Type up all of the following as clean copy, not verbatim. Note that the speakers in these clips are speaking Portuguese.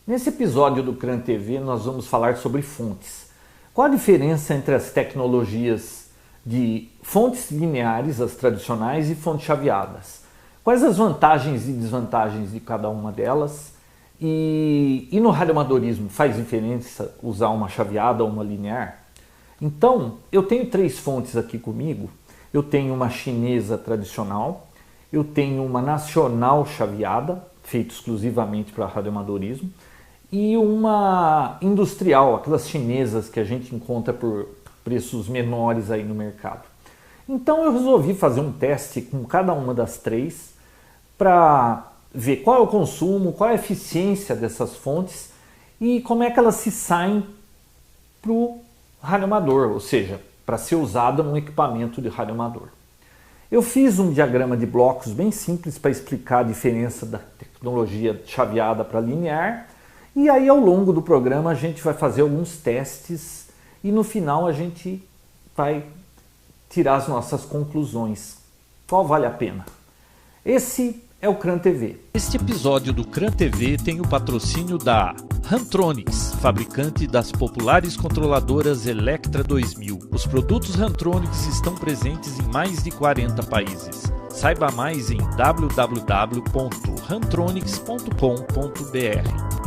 Nesse episódio do CRAN TV nós vamos falar sobre fontes. Qual a diferença entre as tecnologias de fontes lineares, as tradicionais, e fontes chaveadas? Quais as vantagens e desvantagens de cada uma delas? E no radioamadorismo faz diferença usar uma chaveada ou uma linear? Então, eu tenho três fontes aqui comigo. Eu tenho uma chinesa tradicional, eu tenho uma nacional chaveada, feita exclusivamente para radioamadorismo, e uma industrial, aquelas chinesas que a gente encontra por preços menores aí no mercado. Então eu resolvi fazer um teste com cada uma das três para ver qual é o consumo, qual é a eficiência dessas fontes e como é que elas se saem para o radioamador, ou seja, para ser usada num equipamento de radioamador. Eu fiz um diagrama de blocos bem simples para explicar a diferença da tecnologia chaveada para linear. E aí ao longo do programa a gente vai fazer alguns testes e no final a gente vai tirar as nossas conclusões. Qual vale a pena? Esse é o CRAN TV. Este episódio do CRAN TV tem o patrocínio da Rantronics, fabricante das populares controladoras Electra 2000. Os produtos Rantronics estão presentes em mais de 40 países. Saiba mais em www.rantronics.com.br.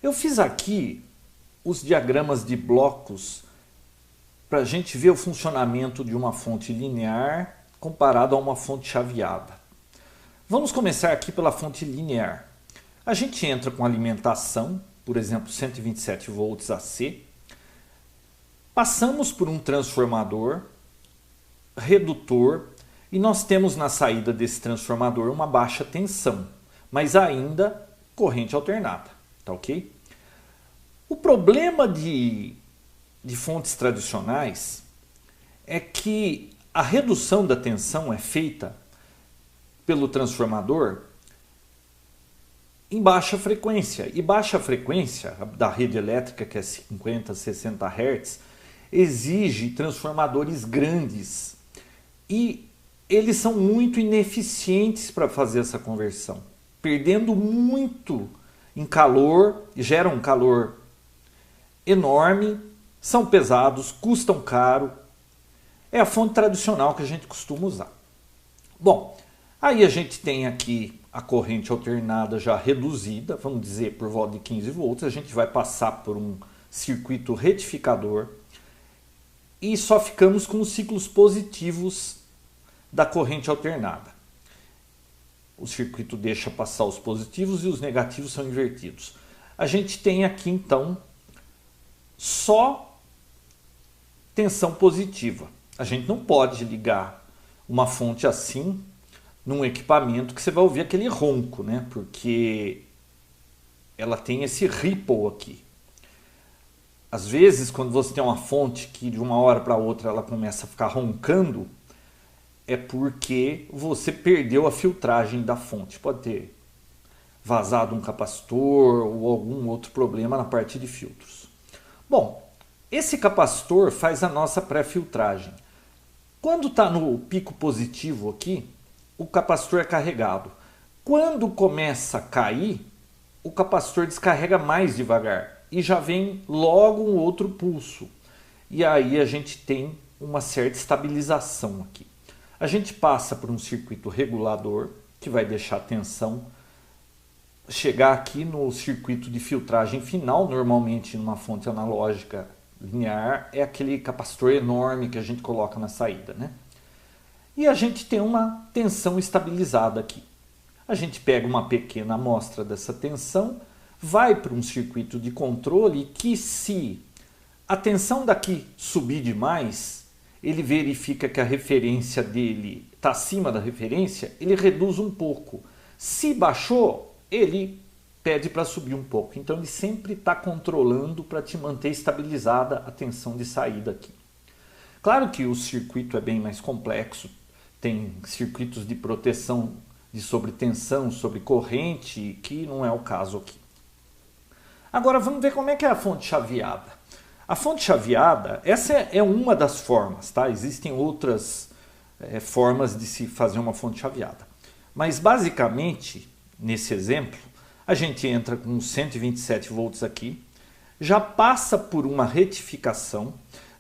Eu fiz aqui os diagramas de blocos para a gente ver o funcionamento de uma fonte linear comparado a uma fonte chaveada. Vamos começar aqui pela fonte linear. A gente entra com alimentação, por exemplo, 127 volts AC, passamos por um transformador, redutor, e nós temos na saída desse transformador uma baixa tensão, mas ainda corrente alternada, tá ok? O problema de fontes tradicionais é que a redução da tensão é feita pelo transformador em baixa frequência. E baixa frequência da rede elétrica, que é 50, 60 Hz, exige transformadores grandes. E eles são muito ineficientes para fazer essa conversão, perdendo muito em calor, geram um calor enorme, são pesados, custam caro. É a fonte tradicional que a gente costuma usar. Bom, aí a gente tem aqui a corrente alternada já reduzida, vamos dizer por volta de 15 volts. A gente vai passar por um circuito retificador e só ficamos com os ciclos positivos da corrente alternada. O circuito deixa passar os positivos e os negativos são invertidos. A gente tem aqui então só tensão positiva. A gente não pode ligar uma fonte assim num equipamento que você vai ouvir aquele ronco, né? Porque ela tem esse ripple aqui. Às vezes, quando você tem uma fonte que de uma hora para outra ela começa a ficar roncando, é porque você perdeu a filtragem da fonte. Pode ter vazado um capacitor ou algum outro problema na parte de filtros. Bom, esse capacitor faz a nossa pré-filtragem. Quando está no pico positivo aqui, o capacitor é carregado. Quando começa a cair, o capacitor descarrega mais devagar e já vem logo um outro pulso. E aí a gente tem uma certa estabilização aqui. A gente passa por um circuito regulador que vai deixar a tensão chegar aqui no circuito de filtragem final. Normalmente numa fonte analógica linear é aquele capacitor enorme que a gente coloca na saída, né? E a gente tem uma tensão estabilizada aqui. A gente pega uma pequena amostra dessa tensão, vai para um circuito de controle que, se a tensão daqui subir demais, ele verifica que a referência dele está acima da referência, ele reduz um pouco. Se baixou, ele pede para subir um pouco. Então ele sempre está controlando para te manter estabilizada a tensão de saída aqui. Claro que o circuito é bem mais complexo, tem circuitos de proteção de sobretensão, sobre corrente, que não é o caso aqui. Agora vamos ver como é que é a fonte chaveada. A fonte chaveada, essa é uma das formas, tá? Existem outras formas de se fazer uma fonte chaveada. Mas basicamente, nesse exemplo, a gente entra com 127 volts aqui, já passa por uma retificação.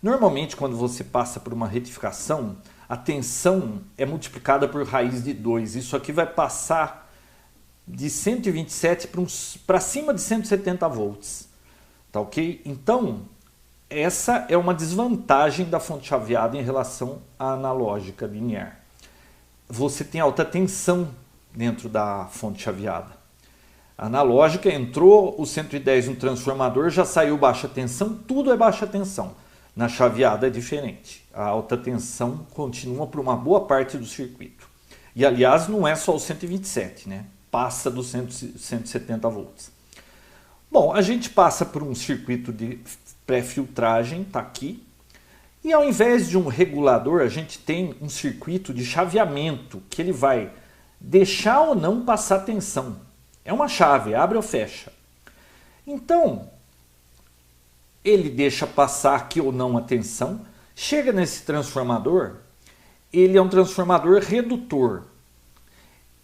Normalmente, quando você passa por uma retificação, a tensão é multiplicada por raiz de 2. Isso aqui vai passar de 127 para cima de 170 volts. Tá ok? Então, essa é uma desvantagem da fonte chaveada em relação à analógica linear. Você tem alta tensão dentro da fonte chaveada. A analógica entrou o 110 no transformador, já saiu baixa tensão, tudo é baixa tensão. Na chaveada é diferente. A alta tensão continua por uma boa parte do circuito. E aliás, não é só o 127, né? Passa dos 170 volts. Bom, a gente passa por um circuito de pré-filtragem, tá aqui. E ao invés de um regulador, a gente tem um circuito de chaveamento, que ele vai deixar ou não passar tensão. É uma chave, abre ou fecha. Então, ele deixa passar aqui ou não a tensão. Chega nesse transformador, ele é um transformador redutor.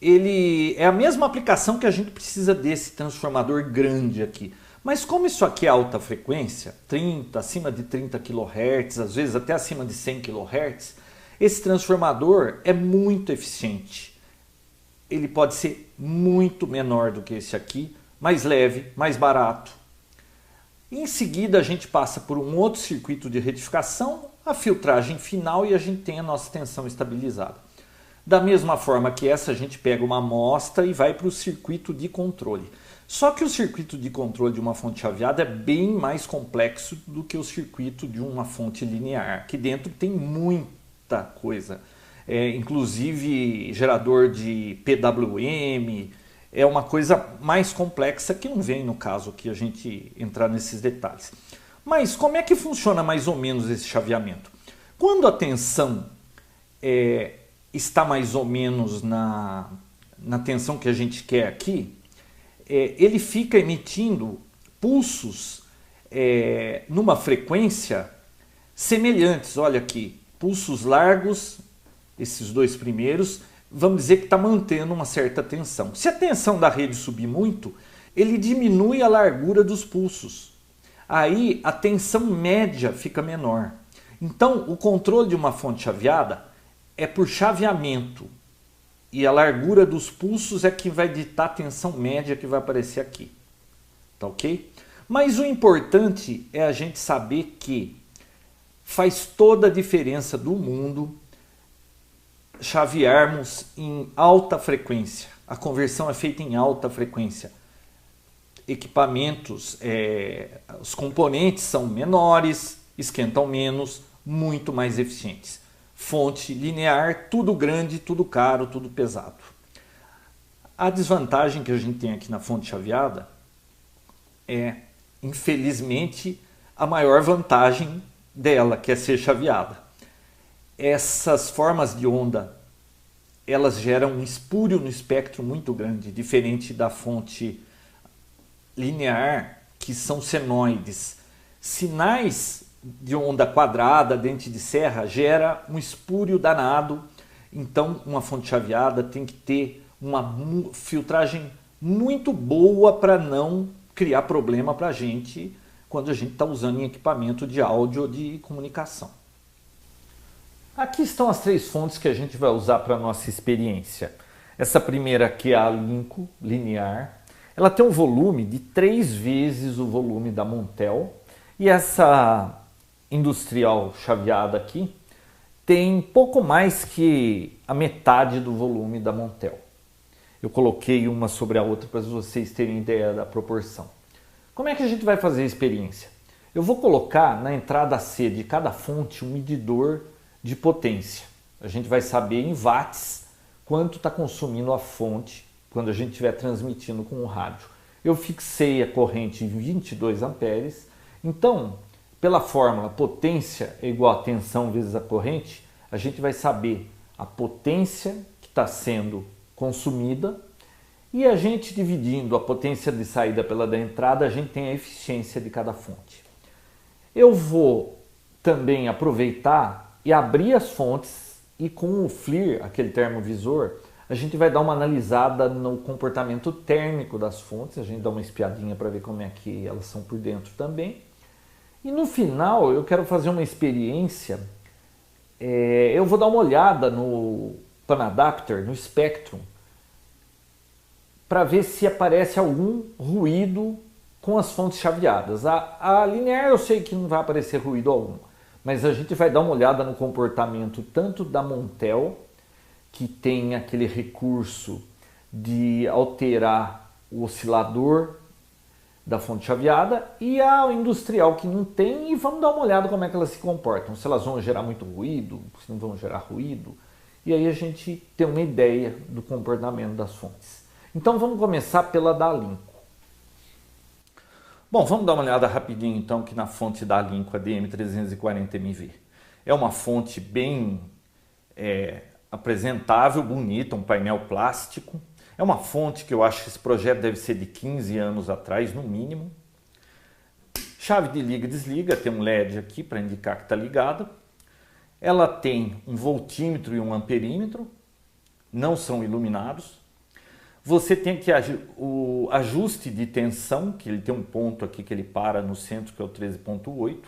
Ele é a mesma aplicação que a gente precisa desse transformador grande aqui. Mas como isso aqui é alta frequência, 30, acima de 30 kHz, às vezes até acima de 100 kHz, esse transformador é muito eficiente. Ele pode ser muito menor do que esse aqui, mais leve, mais barato. Em seguida a gente passa por um outro circuito de retificação, a filtragem final e a gente tem a nossa tensão estabilizada. Da mesma forma que essa, a gente pega uma amostra e vai para o circuito de controle. Só que o circuito de controle de uma fonte chaveada é bem mais complexo do que o circuito de uma fonte linear. Aqui dentro tem muita coisa. Inclusive gerador de PWM, é uma coisa mais complexa que não vem no caso aqui a gente entrar nesses detalhes. Mas como é que funciona mais ou menos esse chaveamento? Quando a tensão está mais ou menos na tensão que a gente quer aqui, ele fica emitindo pulsos numa frequência semelhantes. Olha aqui, pulsos largos, esses dois primeiros, vamos dizer que está mantendo uma certa tensão. Se a tensão da rede subir muito, ele diminui a largura dos pulsos. Aí a tensão média fica menor. Então o controle de uma fonte chaveada é por chaveamento. E a largura dos pulsos é que vai ditar a tensão média que vai aparecer aqui. Tá ok? Mas o importante é a gente saber que faz toda a diferença do mundo chavearmos em alta frequência. A conversão é feita em alta frequência. Equipamentos, os componentes são menores, esquentam menos, muito mais eficientes. Fonte linear, tudo grande, tudo caro, tudo pesado. A desvantagem que a gente tem aqui na fonte chaveada é, infelizmente, a maior vantagem dela, que é ser chaveada. Essas formas de onda, elas geram um espúrio no espectro muito grande, diferente da fonte linear, que são senoides. Sinais de onda quadrada, dente de serra, gera um espúrio danado. Então, uma fonte chaveada tem que ter uma filtragem muito boa para não criar problema para a gente quando a gente está usando em equipamento de áudio ou de comunicação. Aqui estão as três fontes que a gente vai usar para a nossa experiência. Essa primeira aqui é a Linco linear. Ela tem um volume de 3 vezes o volume da Montel. E essa industrial chaveada aqui tem pouco mais que a metade do volume da Montel. Eu coloquei uma sobre a outra para vocês terem ideia da proporção. Como é que a gente vai fazer a experiência? Eu vou colocar na entrada C de cada fonte um medidor de potência. A gente vai saber em watts quanto está consumindo a fonte quando a gente estiver transmitindo com o rádio. Eu fixei a corrente em 22 amperes. Então, pela fórmula potência é igual a tensão vezes a corrente, a gente vai saber a potência que está sendo consumida E a gente dividindo a potência de saída pela da entrada, a gente tem a eficiência de cada fonte. Eu vou também aproveitar e abrir as fontes e com o FLIR, aquele termovisor, a gente vai dar uma analisada no comportamento térmico das fontes, a gente dá uma espiadinha para ver como é que elas são por dentro também. E no final eu quero fazer uma experiência, eu vou dar uma olhada no Pan Adapter, no Spectrum, para ver se aparece algum ruído com as fontes chaveadas. A linear eu sei que não vai aparecer ruído algum, mas a gente vai dar uma olhada no comportamento tanto da Montel, que tem aquele recurso de alterar o oscilador da fonte chaveada, e a industrial que não tem, e vamos dar uma olhada como é que elas se comportam, se elas vão gerar muito ruído, se não vão gerar ruído, e aí a gente tem uma ideia do comportamento das fontes. Então vamos começar pela da Alinco. Bom, vamos dar uma olhada rapidinho então aqui na fonte da Alinco, a DM340MV. É uma fonte bem apresentável, bonita, um painel plástico. É uma fonte que eu acho que esse projeto deve ser de 15 anos atrás, no mínimo. Chave de liga e desliga, tem um LED aqui para indicar que está ligada. Ela tem um voltímetro e um amperímetro, não são iluminados. Você tem aqui o ajuste de tensão, que ele tem um ponto aqui que ele para no centro, que é o 13.8.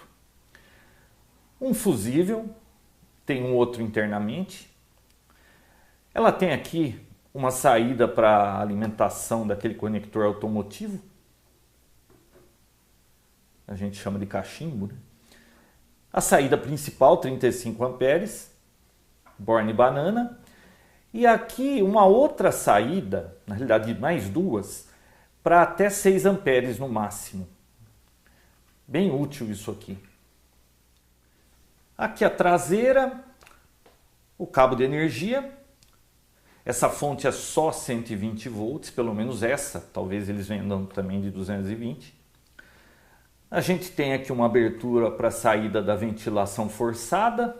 Um fusível, tem um outro internamente. Ela tem aqui uma saída para alimentação daquele conector automotivo. A gente chama de cachimbo, né? A saída principal, 35 amperes, Born Banana. E aqui uma outra saída, na realidade mais duas, para até 6 amperes no máximo. Bem útil isso aqui. Aqui a traseira, o cabo de energia. Essa fonte é só 120 volts, pelo menos essa, talvez eles vendam também de 220. A gente tem aqui uma abertura para a saída da ventilação forçada.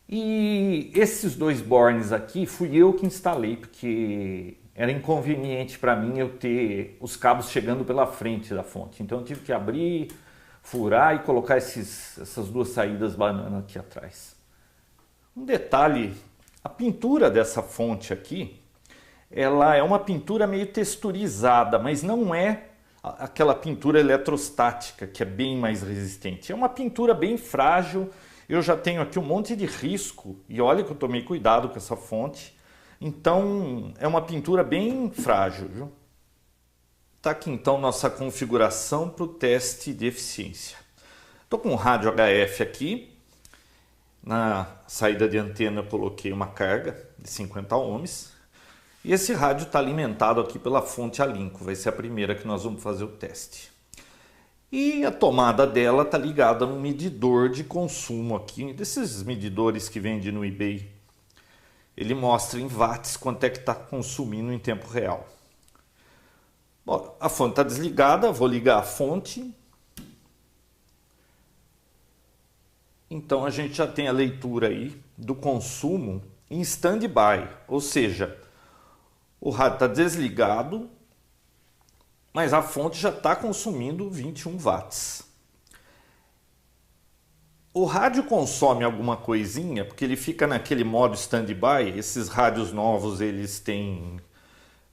E esses dois bornes aqui fui eu que instalei, porque era inconveniente para mim eu ter os cabos chegando pela frente da fonte. Então eu tive que abrir, furar e colocar essas duas saídas banana aqui atrás. Um detalhe, a pintura dessa fonte aqui, ela é uma pintura meio texturizada, mas não é aquela pintura eletrostática que é bem mais resistente. É uma pintura bem frágil. Eu já tenho aqui um monte de risco e olha que eu tomei cuidado com essa fonte. Então é uma pintura bem frágil, viu? Tá aqui então nossa configuração para o teste de eficiência. Estou com um rádio HF aqui. Na saída de antena eu coloquei uma carga de 50 ohms. E esse rádio está alimentado aqui pela fonte Alinco. Vai ser a primeira que nós vamos fazer o teste. E a tomada dela está ligada num medidor de consumo aqui, desses medidores que vende no eBay. Ele mostra em watts quanto é que está consumindo em tempo real. Bom, a fonte está desligada, vou ligar a fonte. Então a gente já tem a leitura aí do consumo em stand-by, ou seja, o rádio está desligado, mas a fonte já está consumindo 21 watts. O rádio consome alguma coisinha, porque ele fica naquele modo stand-by. Esses rádios novos, eles têm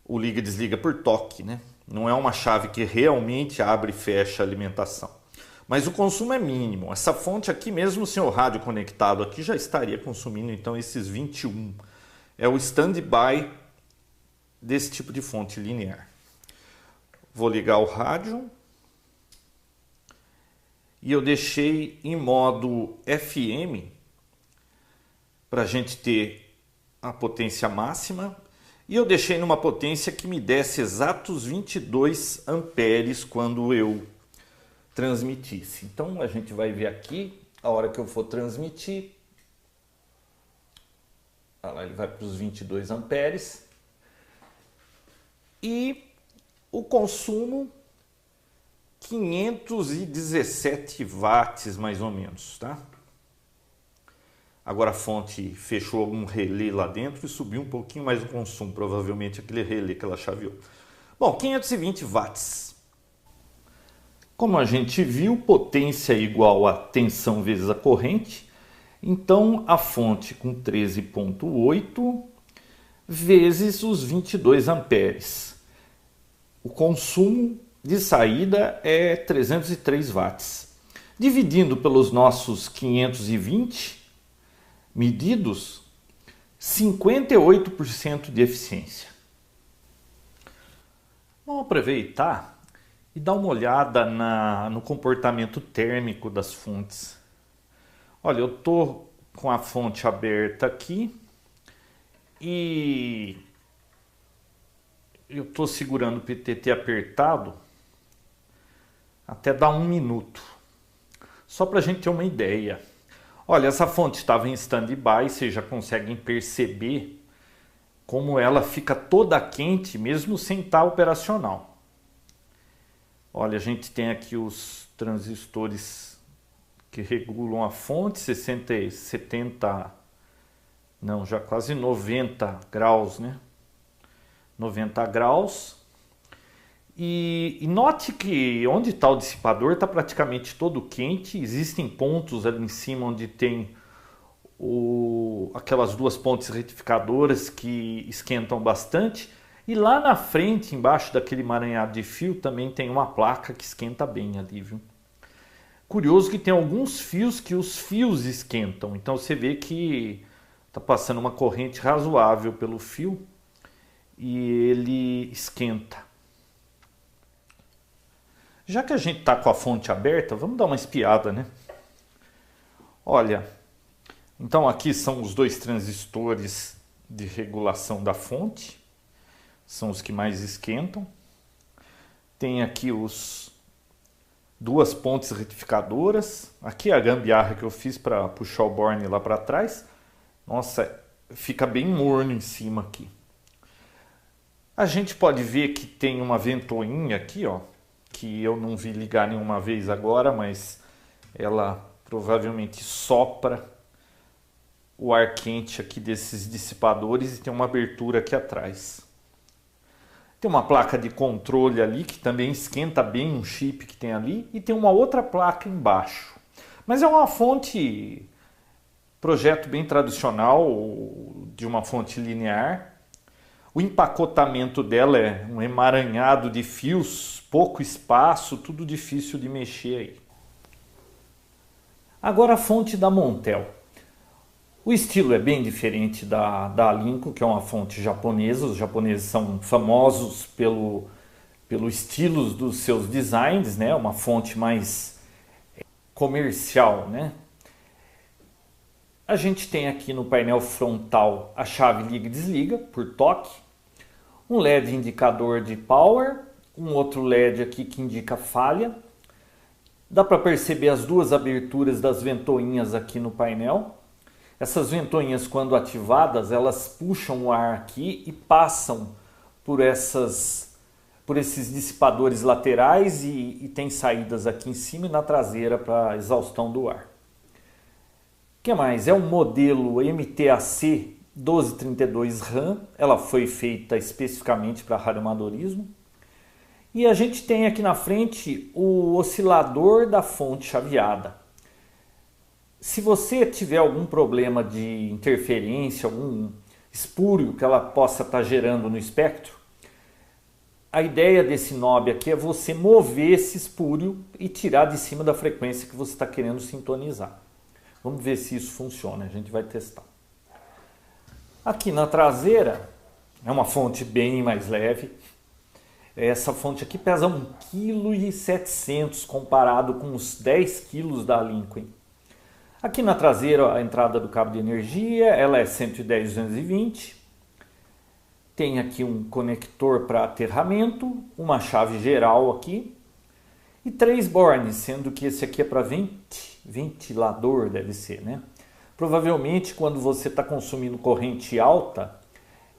o liga e desliga por toque, né? Não é uma chave que realmente abre e fecha a alimentação. Mas o consumo é mínimo. Essa fonte aqui, mesmo sem o rádio conectado aqui, já estaria consumindo então esses 21. É o stand-by desse tipo de fonte linear. Vou ligar o rádio. E eu deixei em modo FM para a gente ter a potência máxima. E eu deixei numa potência que me desse exatos 22 amperes quando eu transmitisse. Então a gente vai ver aqui, a hora que eu for transmitir. Olha lá, ele vai para os 22 amperes. E o consumo 517 watts mais ou menos, tá? Agora a fonte fechou algum relé lá dentro e subiu um pouquinho mais o consumo, provavelmente aquele relé que ela chaveou. Bom, 520 watts. Como a gente viu, potência é igual a tensão vezes a corrente. Então a fonte com 13,8 vezes os 22 amperes. O consumo de saída é 303 watts. Dividindo pelos nossos 520 medidos, 58% de eficiência. Vamos aproveitar e dar uma olhada no comportamento térmico das fontes. Olha, eu estou com a fonte aberta aqui e eu estou segurando o PTT apertado até dar 1 minuto. Só para a gente ter uma ideia. Olha, essa fonte estava em stand-by, vocês já conseguem perceber como ela fica toda quente mesmo sem estar operacional. Olha, a gente tem aqui os transistores que regulam a fonte, 70, não, já quase 90 graus, né? 90 graus. E note que onde está o dissipador está praticamente todo quente. Existem pontos ali em cima onde tem aquelas duas pontes retificadoras que esquentam bastante. E lá na frente, embaixo daquele emaranhado de fio, também tem uma placa que esquenta bem ali, viu? Curioso que tem alguns fios que os fios esquentam. Então você vê que está passando uma corrente razoável pelo fio e ele esquenta. Já que a gente está com a fonte aberta, vamos dar uma espiada, né? Olha, então aqui são os dois transistores de regulação da fonte, são os que mais esquentam. Tem aqui duas pontes retificadoras. Aqui é a gambiarra que eu fiz para puxar o borne lá para trás. Nossa, fica bem morno em cima aqui. A gente pode ver que tem uma ventoinha aqui, ó, que eu não vi ligar nenhuma vez agora, mas ela provavelmente sopra o ar quente aqui desses dissipadores e tem uma abertura aqui atrás. Tem uma placa de controle ali que também esquenta bem um chip que tem ali e tem uma outra placa embaixo. Mas é uma fonte, projeto bem tradicional de uma fonte linear. O empacotamento dela é um emaranhado de fios, pouco espaço, tudo difícil de mexer aí. Agora a fonte da Montel. O estilo é bem diferente da Lincoln, que é uma fonte japonesa. Os japoneses são famosos pelo estilo dos seus designs, né? Uma fonte mais comercial, né? A gente tem aqui no painel frontal a chave liga e desliga por toque, um LED indicador de power, um outro LED aqui que indica falha. Dá para perceber as duas aberturas das ventoinhas aqui no painel. Essas ventoinhas, quando ativadas, elas puxam o ar aqui e passam por esses dissipadores laterais e tem saídas aqui em cima e na traseira para exaustão do ar. O que mais? É um modelo MTAC 1232 RAM, ela foi feita especificamente para radioamadorismo. E a gente tem aqui na frente o oscilador da fonte chaveada. Se você tiver algum problema de interferência, algum espúrio que ela possa estar gerando no espectro, a ideia desse knob aqui é você mover esse espúrio e tirar de cima da frequência que você está querendo sintonizar. Vamos ver se isso funciona, a gente vai testar. Aqui na traseira é uma fonte bem mais leve. Essa fonte aqui pesa 1,7 kg comparado com os 10 kg da Lincoln. Aqui na traseira a entrada do cabo de energia, ela é 110/220. Tem aqui um conector para aterramento, uma chave geral aqui e 3 bornes, sendo que esse aqui é para ventilador, deve ser, né? Provavelmente quando você está consumindo corrente alta,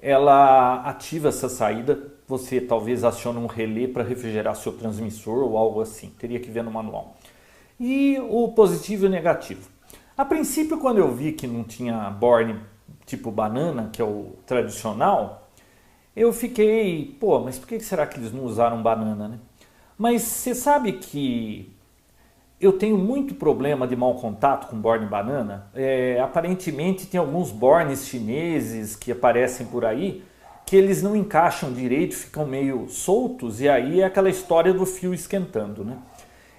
ela ativa essa saída, você talvez acione um relé para refrigerar seu transmissor ou algo assim, teria que ver no manual. E o positivo e o negativo. A princípio, quando eu vi que não tinha borne tipo banana, que é o tradicional, eu fiquei, pô, mas por que será que eles não usaram banana, né? Mas você sabe que eu tenho muito problema de mau contato com borne banana. Aparentemente tem alguns bornes chineses que aparecem por aí que eles não encaixam direito, ficam meio soltos e aí é aquela história do fio esquentando, né?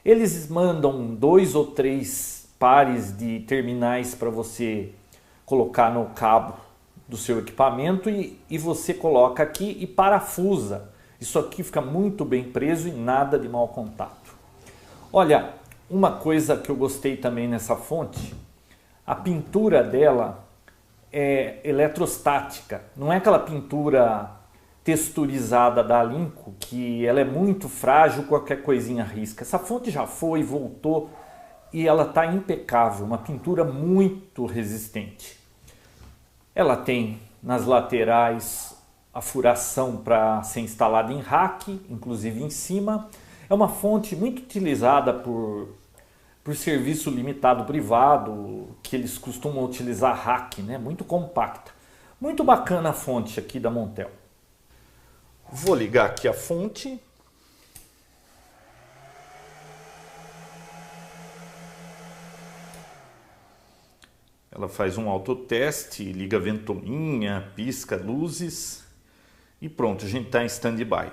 Eles mandam 2 ou 3 pares de terminais para você colocar no cabo do seu equipamento e você coloca aqui e parafusa. Isso aqui fica muito bem preso e nada de mau contato. Olha, uma coisa que eu gostei também nessa fonte, a pintura dela é eletrostática. Não é aquela pintura texturizada da Alinco, que ela é muito frágil, qualquer coisinha risca. Essa fonte já foi, voltou e ela está impecável, uma pintura muito resistente. Ela tem nas laterais a furação para ser instalada em rack, inclusive em cima. É uma fonte muito utilizada por serviço limitado privado, que eles costumam utilizar rack, né? Muito compacta. Muito bacana a fonte aqui da Montel. Vou ligar aqui a fonte. Ela faz um autoteste, liga a ventoinha, pisca luzes e pronto, a gente está em stand-by.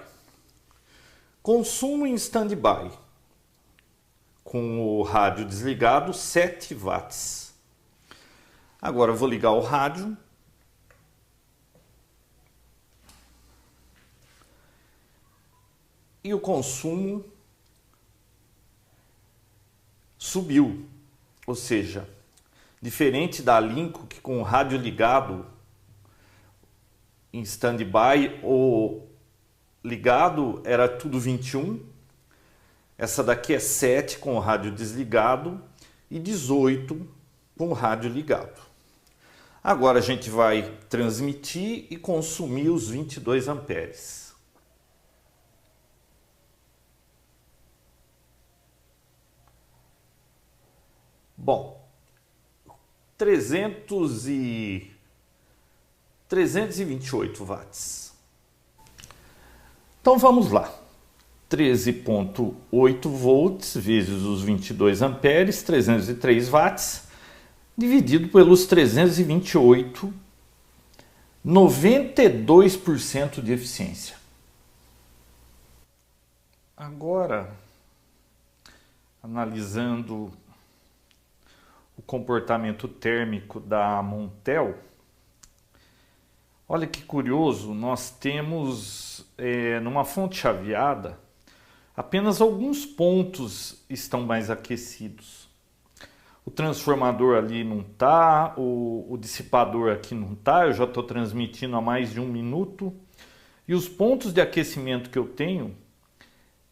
Consumo em stand-by. Com o rádio desligado, 7 watts. Agora eu vou ligar o rádio. E o consumo subiu. Ou seja, diferente da Alinco, que com o rádio ligado em stand-by ou ligado era tudo 21. Essa daqui é 7 com o rádio desligado e 18 com o rádio ligado. Agora a gente vai transmitir e consumir os 22 amperes. Bom, 328 watts. Então vamos lá. 13,8 volts vezes os 22 amperes, 303 watts, dividido pelos 328, 92% de eficiência. Agora, analisando o comportamento térmico da Montel, olha que curioso, nós temos numa fonte chaveada, apenas alguns pontos estão mais aquecidos. O transformador ali não está, o dissipador aqui não está, eu já estou transmitindo há mais de 1 minuto. E os pontos de aquecimento que eu tenho,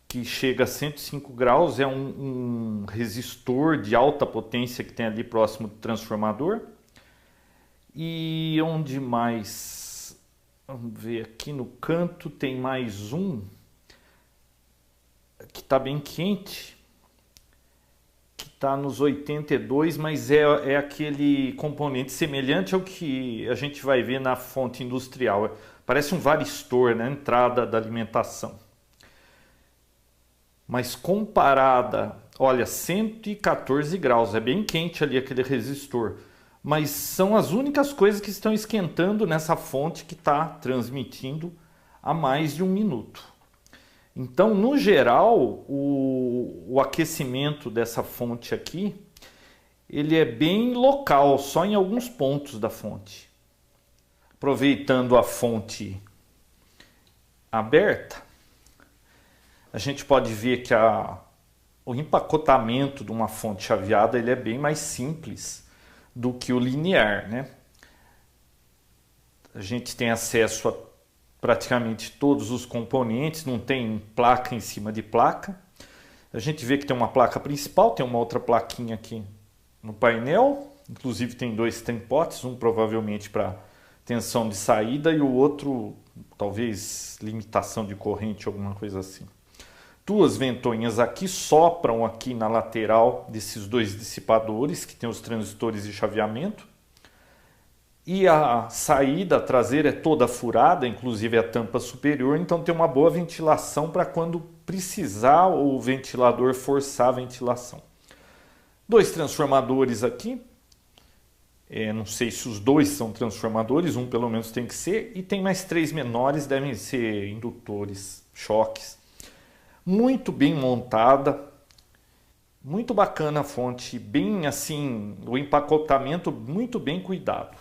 que chega a 105 graus, é um resistor de alta potência que tem ali próximo do transformador. E onde mais? Vamos ver, aqui no canto tem mais um que está bem quente, que está nos 82, mas é aquele componente semelhante ao que a gente vai ver na fonte industrial. Parece um varistor na entrada da alimentação. Mas comparada, olha, 114 graus, é bem quente ali aquele resistor. Mas são as únicas coisas que estão esquentando nessa fonte que está transmitindo há mais de 1 minuto. Então, no geral, o aquecimento dessa fonte aqui, ele é bem local, só em alguns pontos da fonte. Aproveitando a fonte aberta, a gente pode ver que o empacotamento de uma fonte chaveada ele é bem mais simples do que o linear, né? A gente tem acesso a praticamente todos os componentes, não tem placa em cima de placa. A gente vê que tem uma placa principal, tem uma outra plaquinha aqui no painel, inclusive tem 2 tempotes, um provavelmente para tensão de saída e o outro talvez limitação de corrente, alguma coisa assim. duas ventoinhas aqui, sopram aqui na lateral desses dois dissipadores, que tem os transistores de chaveamento. E a saída traseira é toda furada, inclusive a tampa superior, então tem uma boa ventilação para quando precisar o ventilador forçar a ventilação. Dois transformadores aqui, não sei se os dois são transformadores, um pelo menos tem que ser, e tem mais três menores, devem ser indutores, choques. Muito bem montada, muito bacana a fonte, bem assim, o empacotamento muito bem cuidado.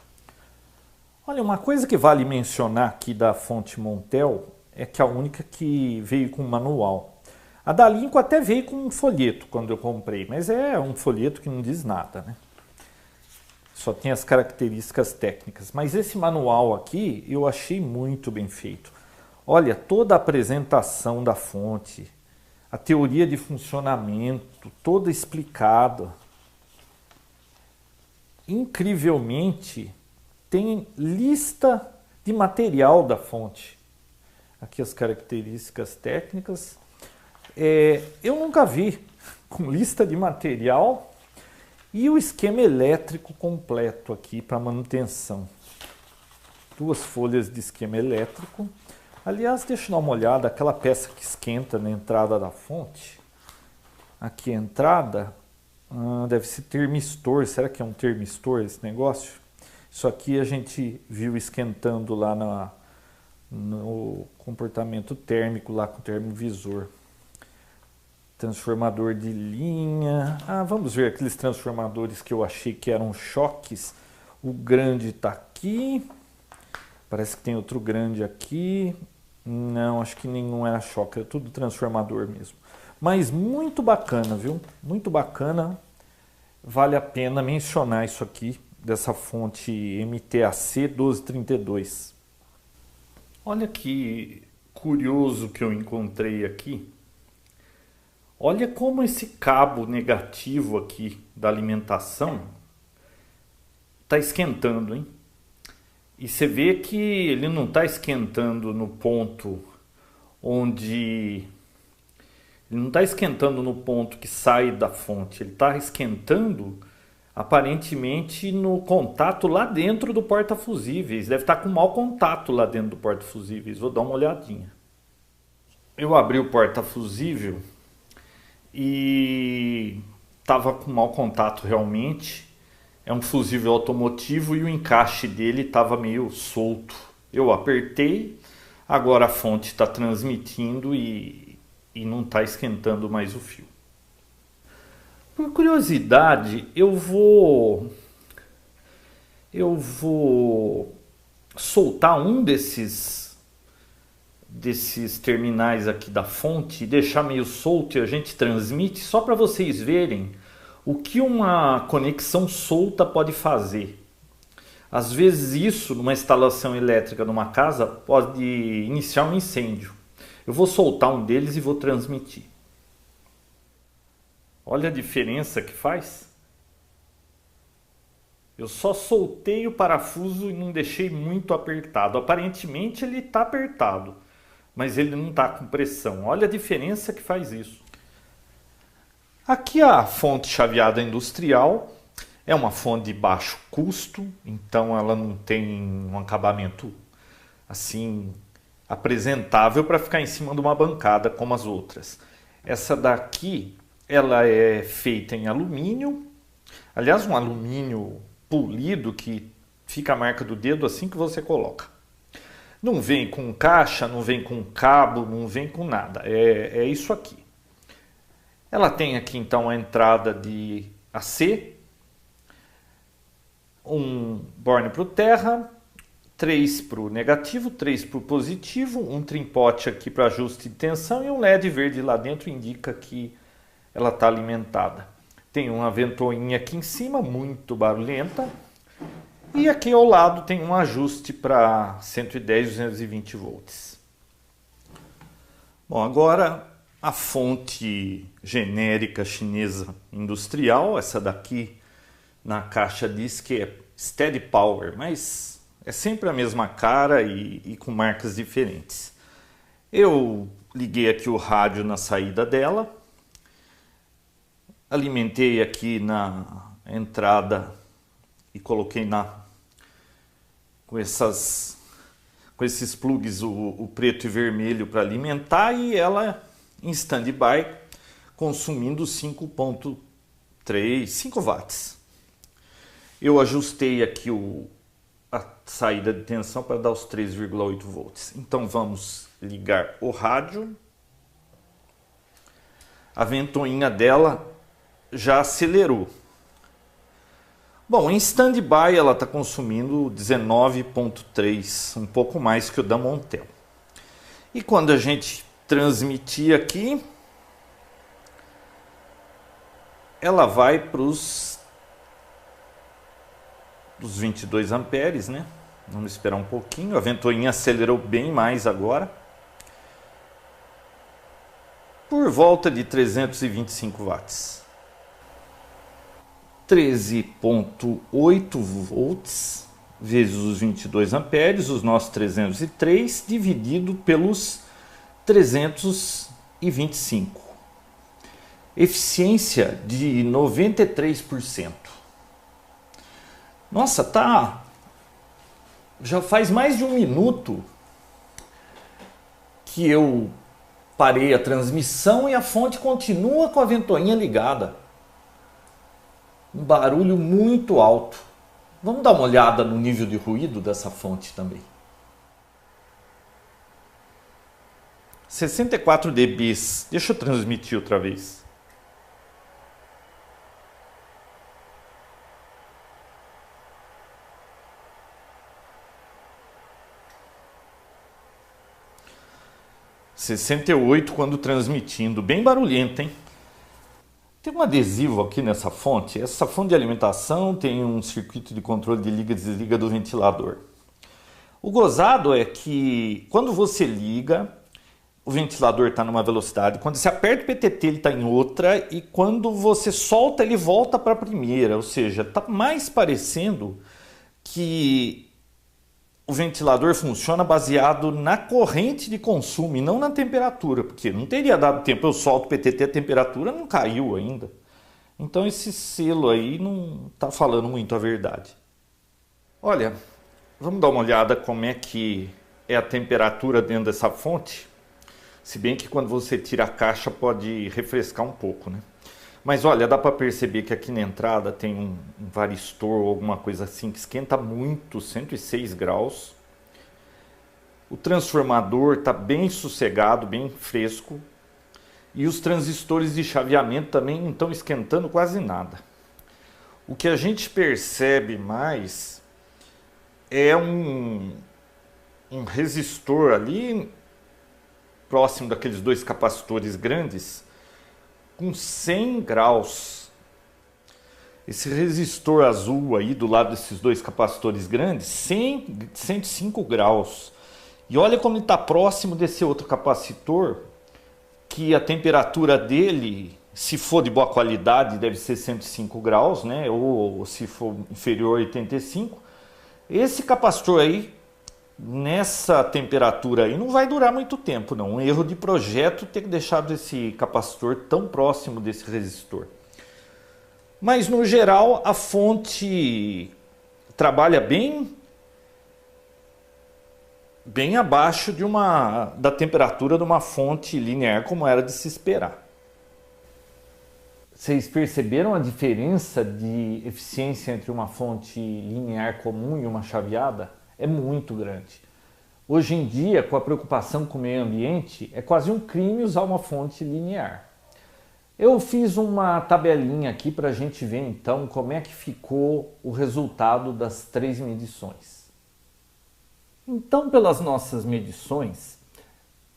Olha, uma coisa que vale mencionar aqui da fonte Montel é que a única que veio com manual. A da Linco até veio com um folheto quando eu comprei, mas é um folheto que não diz nada, né? Só tem as características técnicas. Mas esse manual aqui eu achei muito bem feito. Olha, toda a apresentação da fonte, a teoria de funcionamento, toda explicada. Incrivelmente, tem lista de material da fonte. Aqui as características técnicas. Eu nunca vi com lista de material e o esquema elétrico completo aqui para manutenção. Duas folhas de esquema elétrico. Aliás, deixa eu dar uma olhada, aquela peça que esquenta na entrada da fonte. Aqui a entrada, deve ser termistor. Será que é um termistor esse negócio? Isso aqui a gente viu esquentando lá no comportamento térmico, lá com o termovisor. Transformador de linha. Vamos ver aqueles transformadores que eu achei que eram choques. O grande está aqui. Parece que tem outro grande aqui. Não, acho que nenhum era choque, era tudo transformador mesmo. Mas muito bacana, viu? Muito bacana. Vale a pena mencionar isso aqui, dessa fonte MTAC 1232. Olha que curioso que eu encontrei aqui. Olha como esse cabo negativo aqui da alimentação está esquentando, hein? E você vê que ele não está esquentando no ponto onde... Ele não está esquentando no ponto que sai da fonte, ele está esquentando aparentemente no contato lá dentro do porta-fusíveis. Deve estar com mau contato lá dentro do porta-fusíveis. Vou dar uma olhadinha. Eu abri o porta-fusível e estava com mau contato realmente. É um fusível automotivo e o encaixe dele estava meio solto. Eu apertei, agora a fonte está transmitindo e não está esquentando mais o fio. Por curiosidade, eu vou soltar um desses terminais aqui da fonte e deixar meio solto e a gente transmite só para vocês verem o que uma conexão solta pode fazer. Às vezes isso, numa instalação elétrica numa casa, pode iniciar um incêndio. Eu vou soltar um deles e vou transmitir. Olha a diferença que faz. Eu só soltei o parafuso e não deixei muito apertado. Aparentemente ele está apertado, mas ele não está com pressão. Olha a diferença que faz isso. Aqui a fonte chaveada industrial é uma fonte de baixo custo, então ela não tem um acabamento assim apresentável para ficar em cima de uma bancada como as outras. Essa daqui, ela é feita em alumínio, aliás um alumínio polido que fica a marca do dedo assim que você coloca. Não vem com caixa, não vem com cabo, não vem com nada, é isso aqui. Ela tem aqui então a entrada de AC, um borne para o terra, 3 para o negativo, 3 para o positivo, um trimpote aqui para ajuste de tensão e um LED verde lá dentro indica que ela está alimentada. Tem uma ventoinha aqui em cima, muito barulhenta. E aqui ao lado tem um ajuste para 110 e 220 volts. Bom, agora a fonte genérica chinesa industrial, essa daqui na caixa diz que é Steady Power, mas é sempre a mesma cara e com marcas diferentes. Eu liguei aqui o rádio na saída dela, alimentei aqui na entrada e coloquei com esses plugs o preto e vermelho para alimentar, e ela em standby consumindo 5,3, 5 watts. Eu ajustei aqui a saída de tensão para dar os 3,8 volts. Então vamos ligar o rádio. A ventoinha dela já acelerou. Bom, em standby ela está consumindo 19,3, um pouco mais que o da Montel. E quando a gente transmitir aqui, ela vai para os 22 amperes, né? Vamos esperar um pouquinho. A ventoinha acelerou bem mais agora. Por volta de 325 watts. 13,8 volts vezes os 22 amperes, os nossos 303, dividido pelos 325. Eficiência de 93%. Nossa, tá. Já faz mais de 1 minuto que eu parei a transmissão e a fonte continua com a ventoinha ligada. Um barulho muito alto. Vamos dar uma olhada no nível de ruído dessa fonte também. 64 dB. Deixa eu transmitir outra vez. (68) quando transmitindo, bem barulhento, hein? Tem um adesivo aqui nessa fonte. Essa fonte de alimentação tem um circuito de controle de liga e desliga do ventilador. O gozado é que quando você liga, o ventilador está numa velocidade, quando você aperta o PTT ele está em outra, e quando você solta ele volta para a primeira, ou seja, está mais parecendo que o ventilador funciona baseado na corrente de consumo e não na temperatura, porque não teria dado tempo, eu solto o PTT, a temperatura não caiu ainda. Então esse selo aí não está falando muito a verdade. Olha, vamos dar uma olhada como é que é a temperatura dentro dessa fonte. Se bem que quando você tira a caixa pode refrescar um pouco, né? Mas olha, dá para perceber que aqui na entrada tem um varistor ou alguma coisa assim que esquenta muito, 106 graus. O transformador está bem sossegado, bem fresco. E os transistores de chaveamento também não estão esquentando quase nada. O que a gente percebe mais é um resistor ali, próximo daqueles dois capacitores grandes, com 100 graus. Esse resistor azul aí do lado desses dois capacitores grandes, 105 graus. E olha como ele está próximo desse outro capacitor, que a temperatura dele, se for de boa qualidade, deve ser 105 graus, né? Ou se for inferior a 85. Esse capacitor aí, nessa temperatura aí, não vai durar muito tempo, não. Um erro de projeto ter deixado esse capacitor tão próximo desse resistor. Mas no geral a fonte trabalha bem abaixo da temperatura de uma fonte linear, como era de se esperar. Vocês perceberam a diferença de eficiência entre uma fonte linear comum e uma chaveada? É muito grande. Hoje em dia, com a preocupação com o meio ambiente, é quase um crime usar uma fonte linear. Eu fiz uma tabelinha aqui para a gente ver então como é que ficou o resultado das 3 medições. Então, pelas nossas medições,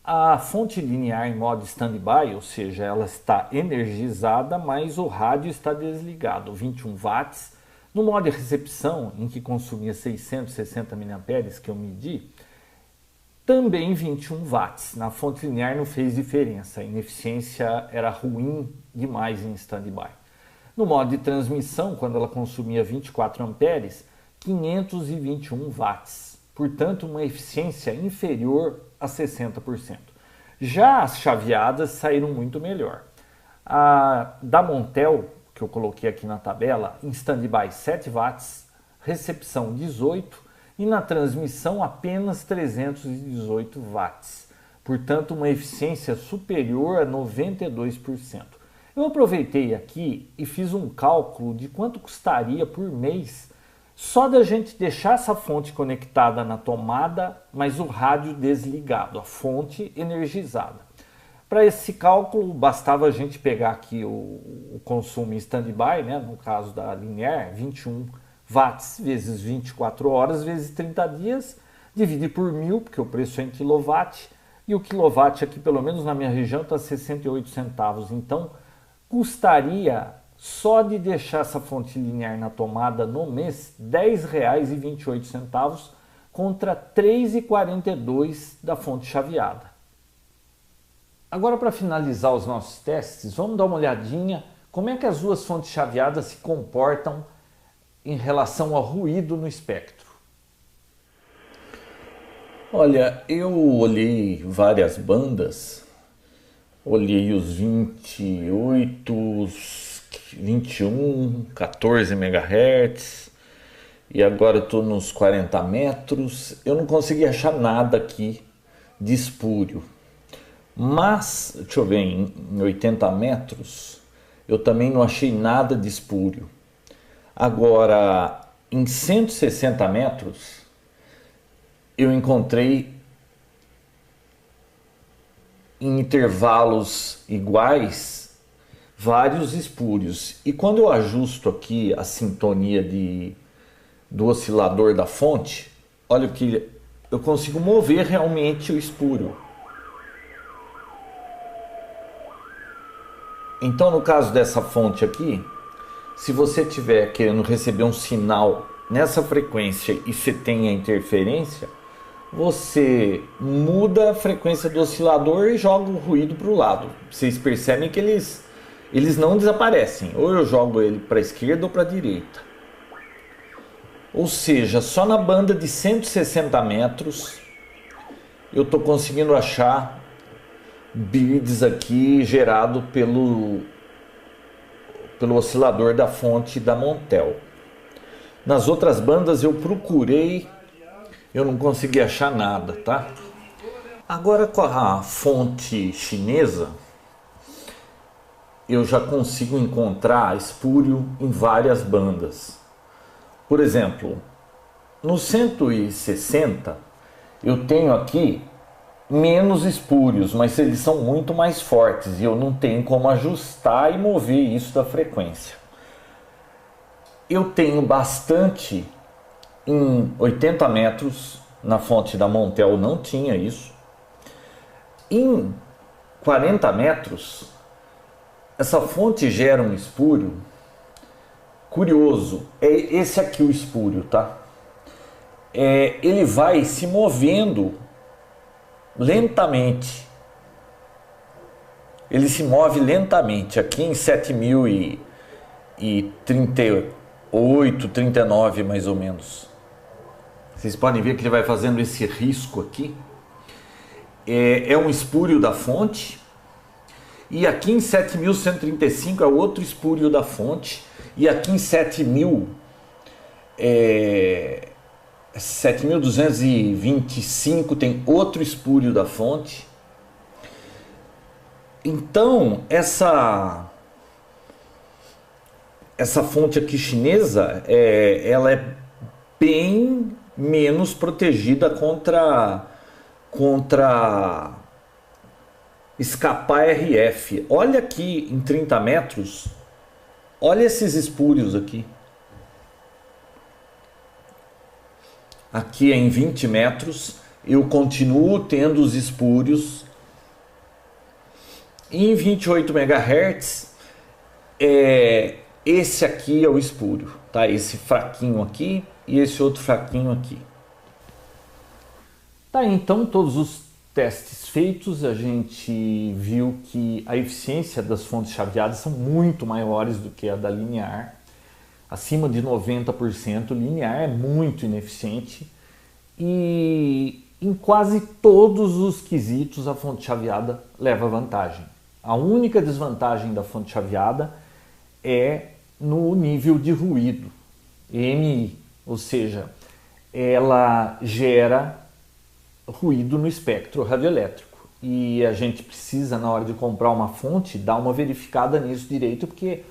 a fonte linear em modo standby, ou seja, ela está energizada, mas o rádio está desligado, 21 watts. No modo de recepção, em que consumia 660 mA, que eu medi, também 21 watts. Na fonte linear não fez diferença, a ineficiência era ruim demais em standby. No modo de transmissão, quando ela consumia 24 amperes, 521 watts. Portanto, uma eficiência inferior a 60%. Já as chaveadas saíram muito melhor. A da Montel, que eu coloquei aqui na tabela, em standby 7 watts, recepção 18 e na transmissão apenas 318 watts. Portanto, uma eficiência superior a 92%. Eu aproveitei aqui e fiz um cálculo de quanto custaria por mês só da gente deixar essa fonte conectada na tomada, mas o rádio desligado, a fonte energizada. Para esse cálculo, bastava a gente pegar aqui o consumo em standby, né? No caso da linear, 21 watts vezes 24 horas vezes 30 dias, dividir por 1000, porque o preço é em quilowatt, e o quilowatt aqui, pelo menos na minha região, está 68 centavos. Então, custaria, só de deixar essa fonte linear na tomada no mês, R$ 10,28 contra R$ 3,42 da fonte chaveada. Agora, para finalizar os nossos testes, vamos dar uma olhadinha como é que as duas fontes chaveadas se comportam em relação ao ruído no espectro. Olha, eu olhei várias bandas, olhei os 28, os 21, 14 MHz e agora estou nos 40 metros. Eu não consegui achar nada aqui de espúrio. Mas, deixa eu ver, em 80 metros eu também não achei nada de espúrio. Agora, em 160 metros eu encontrei em intervalos iguais vários espúrios. E quando eu ajusto aqui a sintonia do oscilador da fonte, olha que eu consigo mover realmente o espúrio. Então, no caso dessa fonte aqui, se você estiver querendo receber um sinal nessa frequência e você tem a interferência, você muda a frequência do oscilador e joga o ruído para o lado. Vocês percebem que eles não desaparecem. Ou eu jogo ele para a esquerda ou para a direita. Ou seja, só na banda de 160 metros eu estou conseguindo achar birds aqui gerado pelo oscilador da fonte da Montel. Nas outras bandas eu procurei, eu não consegui achar nada, tá? Agora com a fonte chinesa eu já consigo encontrar espúrio em várias bandas. Por exemplo, no 160 eu tenho aqui menos espúrios, mas eles são muito mais fortes e eu não tenho como ajustar e mover isso da frequência. Eu tenho bastante em 80 metros, na fonte da Montel não tinha isso. Em 40 metros, essa fonte gera um espúrio curioso. É esse aqui o espúrio, tá? Ele vai se movendo lentamente. Ele se move lentamente. Aqui em 7038, 39 mais ou menos. Vocês podem ver que ele vai fazendo esse risco aqui. É um espúrio da fonte. E aqui em 7135 é outro espúrio da fonte. E aqui em 7225 tem outro espúrio da fonte. Então, essa fonte aqui chinesa, ela é bem menos protegida contra escapar RF. Olha aqui em 30 metros, olha esses espúrios aqui. Aqui em 20 metros eu continuo tendo os espúrios. E em 28 MHz, esse aqui é o espúrio, tá? Esse fraquinho aqui e esse outro fraquinho aqui. Tá, então todos os testes feitos, a gente viu que a eficiência das fontes chaveadas são muito maiores do que a da linear. Acima de 90%, linear é muito ineficiente. E em quase todos os quesitos a fonte chaveada leva vantagem. A única desvantagem da fonte chaveada é no nível de ruído, EMI, ou seja, ela gera ruído no espectro radioelétrico. E a gente precisa, na hora de comprar uma fonte, dar uma verificada nisso direito, porque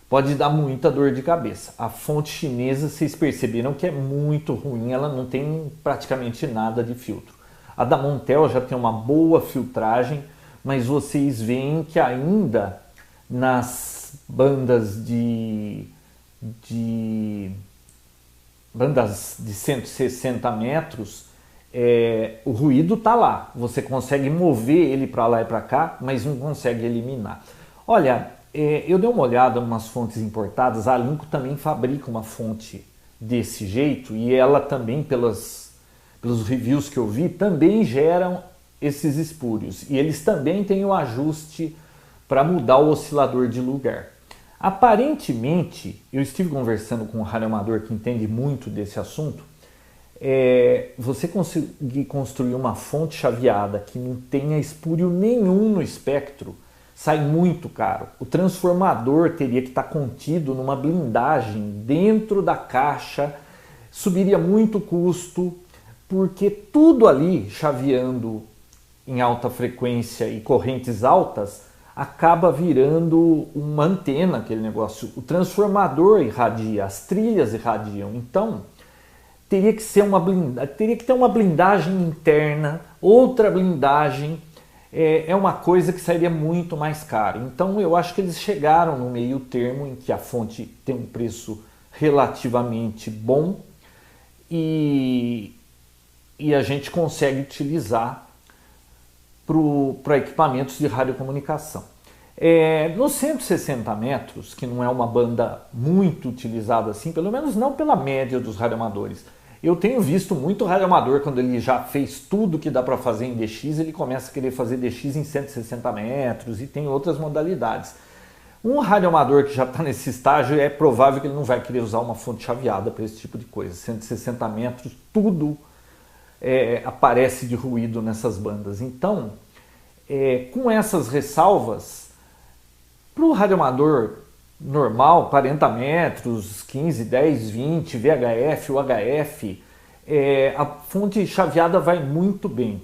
pode dar muita dor de cabeça. A fonte chinesa, vocês perceberam que é muito ruim, ela não tem praticamente nada de filtro. A da Montel já tem uma boa filtragem, mas vocês veem que ainda nas bandas de 160 metros, o ruído está lá. Você consegue mover ele para lá e para cá, mas não consegue eliminar. Olha, eu dei uma olhada em umas fontes importadas. A Alinco também fabrica uma fonte desse jeito e ela também, pelos reviews que eu vi, também geram esses espúrios. E eles também têm o ajuste para mudar o oscilador de lugar. Aparentemente, eu estive conversando com um radioamador que entende muito desse assunto. Você conseguir construir uma fonte chaveada que não tenha espúrio nenhum no espectro sai muito caro. O transformador teria que estar contido numa blindagem dentro da caixa, subiria muito custo, porque tudo ali chaveando em alta frequência e correntes altas acaba virando uma antena, aquele negócio. O transformador irradia, as trilhas irradiam. Então teria que ter uma blindagem interna, outra blindagem. É uma coisa que sairia muito mais caro. Então eu acho que eles chegaram no meio termo em que a fonte tem um preço relativamente bom e a gente consegue utilizar para equipamentos de radiocomunicação. Nos 160 metros, que não é uma banda muito utilizada assim, pelo menos não pela média dos radioamadores, eu tenho visto muito radioamador, quando ele já fez tudo que dá para fazer em DX, ele começa a querer fazer DX em 160 metros e tem outras modalidades. Um radioamador que já está nesse estágio, é provável que ele não vai querer usar uma fonte chaveada para esse tipo de coisa. 160 metros, tudo aparece de ruído nessas bandas. Então, com essas ressalvas, para o radioamador normal, 40 metros, 15, 10, 20, VHF, UHF, a fonte chaveada vai muito bem.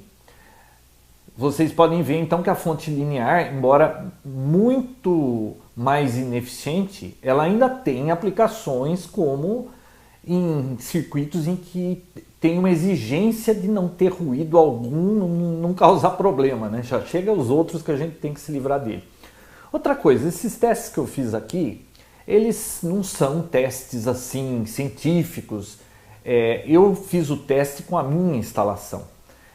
Vocês podem ver então que a fonte linear, embora muito mais ineficiente, ela ainda tem aplicações como em circuitos em que tem uma exigência de não ter ruído algum, não causar problema, né? Já chega os outros que a gente tem que se livrar dele. Outra coisa, esses testes que eu fiz aqui, eles não são testes assim científicos. Eu fiz o teste com a minha instalação.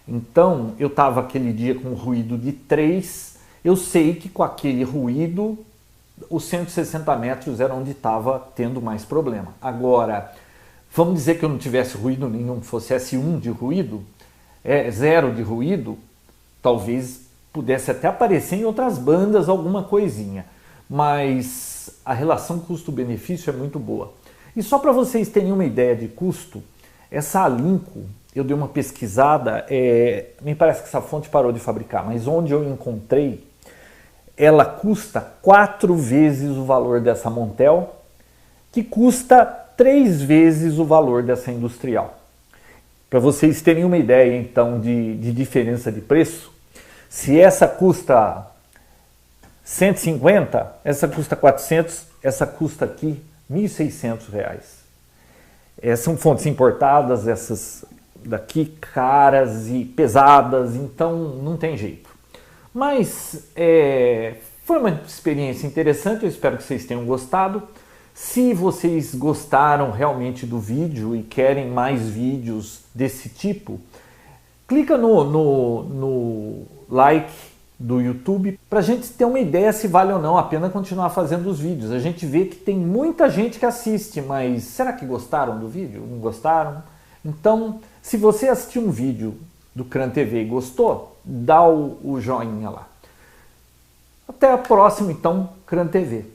Então, eu estava aquele dia com ruído de 3, eu sei que com aquele ruído, os 160 metros era onde estava tendo mais problema. Agora, vamos dizer que eu não tivesse ruído nenhum, fosse S1 de ruído, 0 de ruído, talvez pudesse até aparecer em outras bandas alguma coisinha, mas a relação custo-benefício é muito boa. E só para vocês terem uma ideia de custo, essa Alinco, eu dei uma pesquisada, me parece que essa fonte parou de fabricar, mas onde eu encontrei, ela custa 4 vezes o valor dessa Montel, que custa 3 vezes o valor dessa industrial. Para vocês terem uma ideia então de diferença de preço, se essa custa 150, essa custa 400, essa custa aqui R$1.600. São fontes importadas, essas daqui caras e pesadas, então não tem jeito. Mas foi uma experiência interessante, eu espero que vocês tenham gostado. Se vocês gostaram realmente do vídeo e querem mais vídeos desse tipo, clica no like do YouTube para a gente ter uma ideia se vale ou não a pena continuar fazendo os vídeos. A gente vê que tem muita gente que assiste, mas será que gostaram do vídeo? Não gostaram? Então, se você assistiu um vídeo do CRAN TV e gostou, dá o joinha lá. Até a próxima, então, CRAN TV.